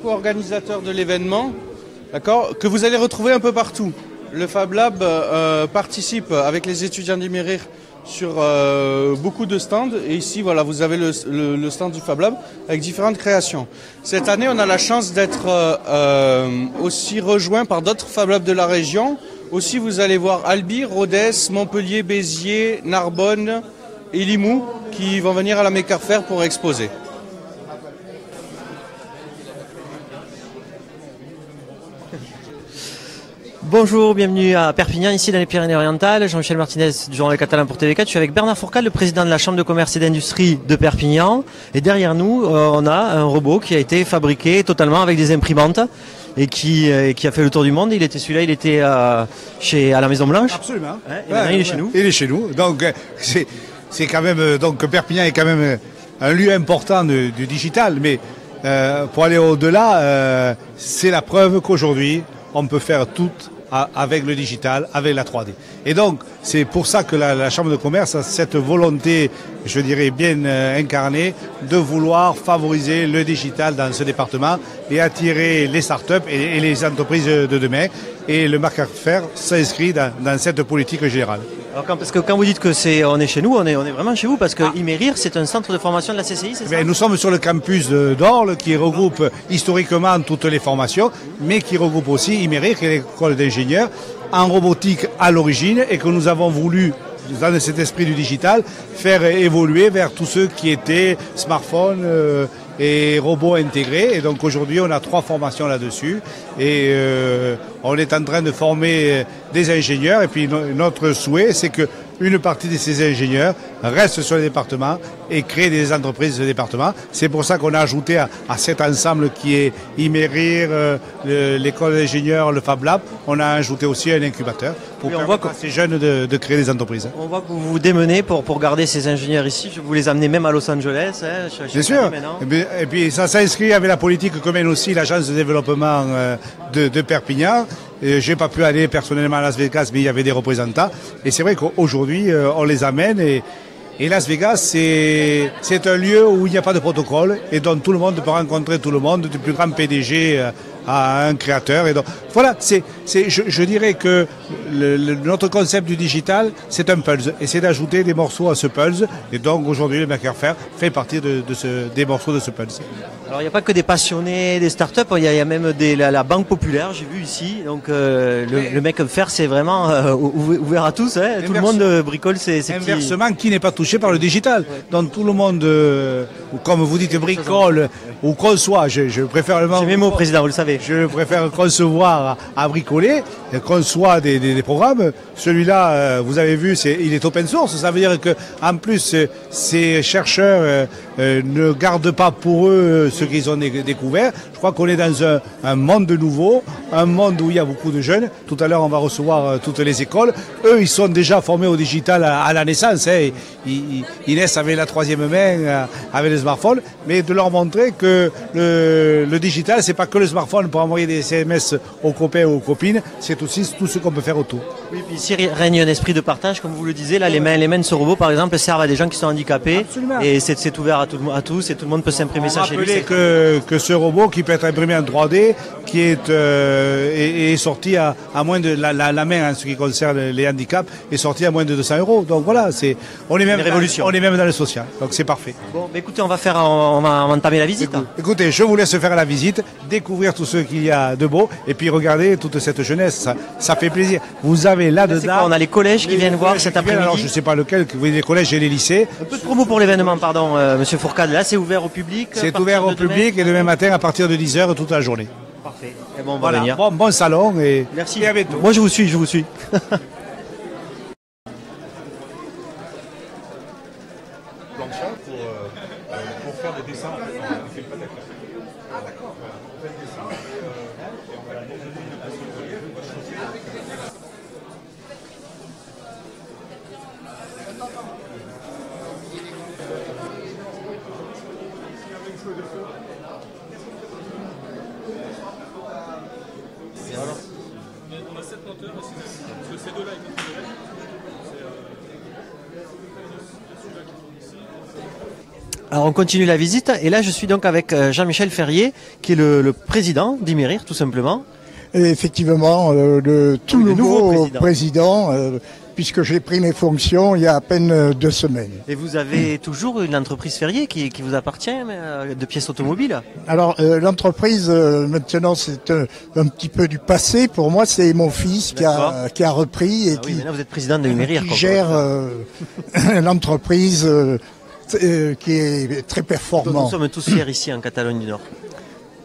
Co-organisateur de l'événement, d'accord, que vous allez retrouver un peu partout. Le Fab Lab participe avec les étudiants d'Imerir sur beaucoup de stands. Et ici, voilà, vous avez le stand du Fab Lab avec différentes créations. Cette année, on a la chance d'être aussi rejoint par d'autres Fab Labs de la région. Aussi, vous allez voir Albi, Rodez, Montpellier, Béziers, Narbonne et Limoux qui vont venir à la Maker-Faire pour exposer. Bonjour, bienvenue à Perpignan, ici dans les Pyrénées-Orientales. Jean-Michel Martinez du journal catalan pour TV4. Je suis avec Bernard Fourcade, le président de la Chambre de commerce et d'industrie de Perpignan. Et derrière nous, on a un robot qui a été fabriqué totalement avec des imprimantes et qui a fait le tour du monde. Il était celui-là, il était à la Maison Blanche. Absolument. Et maintenant, il est chez nous. Il est chez nous. Donc c'est quand même Perpignan est quand même un lieu important du digital, mais pour aller au-delà, c'est la preuve qu'aujourd'hui on peut faire tout avec le digital, avec la 3D. Et donc, c'est pour ça que la Chambre de commerce a cette volonté, je dirais bien incarnée, de vouloir favoriser le digital dans ce département et attirer les startups et les entreprises de demain. Et le Maker-Faire s'inscrit dans cette politique générale. Alors parce que quand vous dites que on est chez nous, on est vraiment chez vous, parce que Imerir, c'est un centre de formation de la CCI, c'est ça? Nous sommes sur le campus d'Orle, qui regroupe historiquement toutes les formations, mais qui regroupe aussi Imerir, qui est l'école d'ingénieurs en robotique à l'origine, et que nous avons voulu, dans cet esprit du digital, faire évoluer vers tous ceux qui étaient smartphones et robots intégrés. Et donc aujourd'hui, on a 3 formations là-dessus. Et on est en train de former des ingénieurs. Et puis notre souhait, c'est qu'une partie de ces ingénieurs reste sur le département et crée des entreprises de département. C'est pour ça qu'on a ajouté à cet ensemble qui est Imerir, l'école d'ingénieurs, le Fab Lab, on a ajouté aussi un incubateur pour permettre à ces jeunes de créer des entreprises. On voit que vous vous démenez pour garder ces ingénieurs ici. Vous les amenez même à Los Angeles. Bien sûr. Et puis ça s'inscrit avec la politique que mène aussi l'agence de développement de Perpignan. J'ai pas pu aller personnellement à Las Vegas, mais il y avait des représentants. Et c'est vrai qu'aujourd'hui, on les amène. Et Las Vegas, c'est un lieu où il n'y a pas de protocole et dont tout le monde peut rencontrer tout le monde, du plus grand PDG à un créateur. Et donc, voilà, je dirais que notre concept du digital, c'est un puzzle. Et c'est d'ajouter des morceaux à ce puzzle. Et donc, aujourd'hui, le Maker-Faire fait partie des morceaux de ce puzzle. Alors, il n'y a pas que des passionnés, des startups, il y a même la Banque Populaire, j'ai vu ici. Donc, le Maker-Faire, c'est vraiment ouvert à tous. Hein. Tout le monde bricole ses petits... Inversement, qui n'est pas touché par le digital. Donc, tout le monde, comme vous dites, bricole ou conçoit. Je préfère le mot... C'est mes mots, président, vous le savez. Je préfère concevoir à bricoler, conçoit des programmes. Celui-là, vous avez vu, il est open source. Ça veut dire qu'en plus, ces chercheurs ne gardent pas pour eux ce qu'ils ont découvert. Je crois qu'on est dans un monde nouveau, un monde où il y a beaucoup de jeunes. Tout à l'heure, on va recevoir toutes les écoles. Eux, ils sont déjà formés au digital à la naissance. Hein. Ils naissent avec la 3e main, avec le smartphone. Mais de leur montrer que le digital, c'est pas que le smartphone pour envoyer des SMS aux copains ou aux copines, c'est aussi tout ce qu'on peut faire autour. Oui, puis ici règne un esprit de partage, comme vous le disiez. Là, les mains de ce robot, par exemple, servent à des gens qui sont handicapés. Absolument. Et c'est ouvert à tous et tout le monde peut s'imprimer ça chez lui. Que ce robot qui peut être imprimé en 3D, qui est sorti à moins de la main en ce qui concerne les handicaps, est sorti à moins de 200 €. Donc voilà, on est même dans le social. Donc c'est parfait. Bon, bah écoutez, on va entamer la visite. Écoutez, je vous laisse faire la visite, découvrir tout ce qu'il y a de beau, et puis regarder toute cette jeunesse. Ça fait plaisir. Vous avez là-dedans... On a les collèges qui viennent voir cet après-midi. Alors je ne sais pas lequel, vous voyez les collèges et les lycées. Un peu de promo pour l'événement, pardon, Monsieur Fourcade. Là, c'est ouvert au public. C'est ouvert au public et demain matin à partir de 10h toute la journée. Parfait. Et bon, on va venir. Bon salon et merci. Et à bientôt. Moi, je vous suis. Pour faire des dessins, on fait le pâte à clair. Ah d'accord. On fait le dessin et on va implanteur et ses assistants. Parce que ces deux-là, ils font direct. C'est celui-là qui tourne ici. Alors on continue la visite et là je suis donc avec Jean-Michel Ferrier qui est le président d'Imérir tout simplement. Et effectivement, le tout nouveau président, puisque j'ai pris mes fonctions il y a à peine 2 semaines. Et vous avez toujours une entreprise Ferrier qui vous appartient de pièces automobiles? Alors l'entreprise maintenant c'est un petit peu du passé. Pour moi c'est mon fils qui a repris et oui, maintenant vous êtes président d'Imérir, qui gère l'entreprise qui est très performante. Dont nous sommes tous fiers ici en Catalogne du Nord.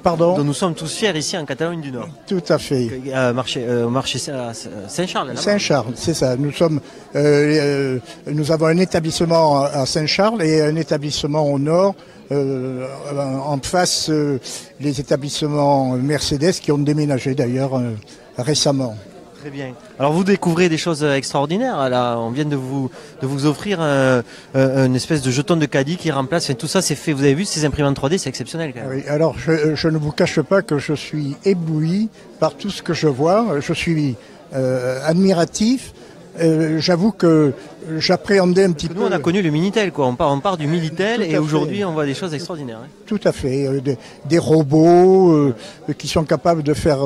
Pardon? Dont nous sommes tous fiers ici en Catalogne du Nord. Tout à fait. Au marché Saint-Charles. Saint-Charles, c'est ça. Nous avons un établissement à Saint-Charles et un établissement au nord. En face, les établissements Mercedes qui ont déménagé d'ailleurs récemment. Très bien. Alors vous découvrez des choses extraordinaires. Là, on vient de vous offrir une espèce de jeton de caddie qui remplace. Tout ça, c'est fait. Vous avez vu ces imprimantes 3D, c'est exceptionnel quand même. Oui. Alors je ne vous cache pas que je suis ébloui par tout ce que je vois. Je suis admiratif. J'avoue que j'appréhendais un petit peu. Nous, on a connu le Minitel, quoi. On part du Minitel et aujourd'hui, on voit des choses extraordinaires. Hein. Tout à fait. Des robots qui sont capables de faire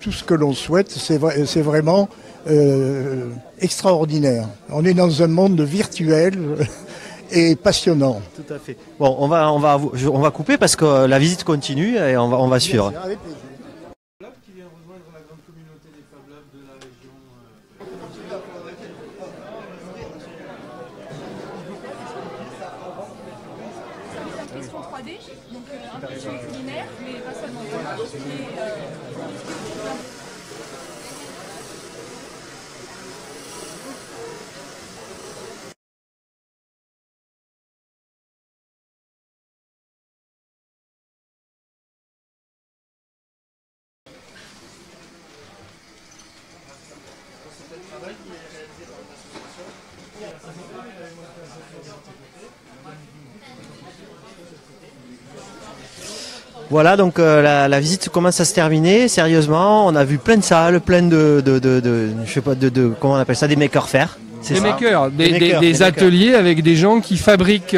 tout ce que l'on souhaite. C'est vraiment extraordinaire. On est dans un monde virtuel et passionnant. Tout à fait. Bon, on va couper parce que la visite continue et on va suivre. Qui vient rejoindre la grande communauté des Fab Labs de la région. Impression 3D, donc impression culinaire, mais pas seulement. Tout ce qui est Voilà, donc la visite commence à se terminer. Sérieusement, on a vu plein de salles, plein de je sais pas, comment on appelle ça, des makers faire. Des makers, des ateliers avec des gens qui fabriquent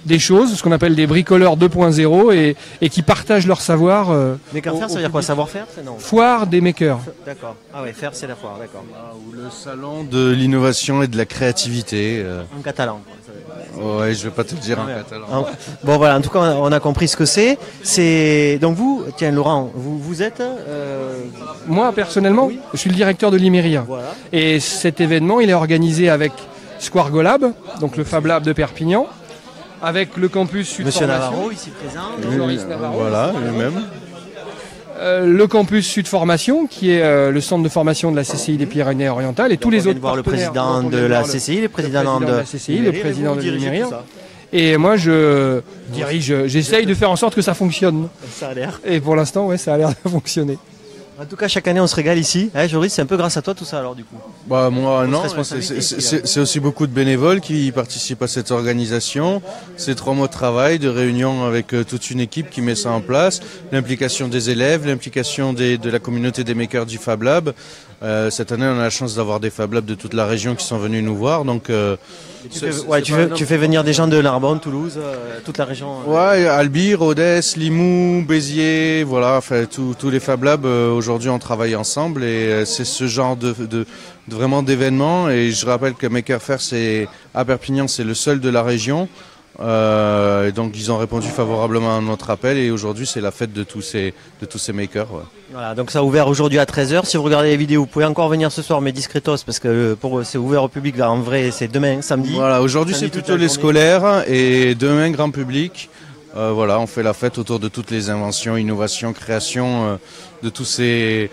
des choses, ce qu'on appelle des bricoleurs 2.0 et qui partagent leur savoir. Maker faire, ça veut dire quoi? Savoir-faire? Non. Foire des makers. D'accord. Ah ouais, faire c'est la foire, d'accord. Ou le salon de l'innovation et de la créativité. En catalan. Ouais, je vais pas te le dire en catalan. Bon voilà, en tout cas on a compris ce que c'est. Donc vous, tiens Laurent, vous êtes Moi personnellement, oui. Je suis le directeur de l'Imérir. Voilà. Et cet événement, il est organisé avec Squargo Lab, donc le Fab Lab de Perpignan, avec le campus Sud Monsieur Formation. Navarro ici présent. Maurice Navarro. Voilà, lui-même. Le campus Sud Formation, qui est le centre de formation de la CCI des Pyrénées-Orientales, et tous les autres voir le président de la CCI, le président de la CCI, le président de l'Imérir. Et moi, je dirige, j'essaye de faire en sorte que ça fonctionne. Ça a l'air. Et pour l'instant, ouais, ça a l'air de fonctionner. En tout cas, chaque année, on se régale ici. Joris, c'est un peu grâce à toi tout ça, alors du coup. Bah moi non, c'est aussi beaucoup de bénévoles qui participent à cette organisation. C'est 3 mois de travail, de réunion avec toute une équipe qui met ça en place. L'implication des élèves, l'implication de la communauté des makers du Fab Lab. Cette année, on a la chance d'avoir des Fab Labs de toute la région qui sont venus nous voir. Donc, tu fais venir des gens de Narbonne, Toulouse, toute la région. Ouais, Albi, Rodez, Limoux, Béziers, voilà, enfin, tous les Fab Labs aujourd'hui on travaille ensemble et c'est ce genre de vraiment d'événements. Et je rappelle que Maker Faire à Perpignan, c'est le seul de la région. Et donc ils ont répondu favorablement à notre appel et aujourd'hui c'est la fête de tous ces makers. Ouais. Voilà, donc ça a ouvert aujourd'hui à 13h. Si vous regardez les vidéos, vous pouvez encore venir ce soir, mais discretos, parce que c'est ouvert au public. Là, en vrai, c'est demain, samedi. Voilà, aujourd'hui c'est plutôt les scolaires et demain grand public. Voilà, on fait la fête autour de toutes les inventions, innovations, créations de tous ces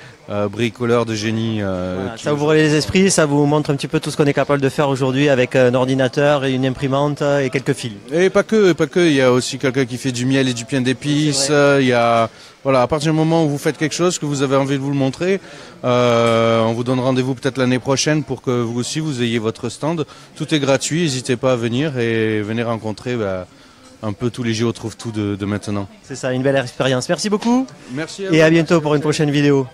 bricoleurs de génie. Voilà, ça ouvre les esprits, ça vous montre un petit peu tout ce qu'on est capable de faire aujourd'hui avec un ordinateur et une imprimante et quelques fils. Et pas que. Il y a aussi quelqu'un qui fait du miel et du pain d'épices. Il y a, voilà, à partir du moment où vous faites quelque chose, que vous avez envie de vous le montrer, on vous donne rendez-vous peut-être l'année prochaine pour que vous aussi vous ayez votre stand. Tout est gratuit, n'hésitez pas à venir et venez rencontrer un peu tous les JO trouvent tout de maintenant. C'est ça, une belle expérience. Merci beaucoup. Merci à et à bientôt pour une prochaine vidéo.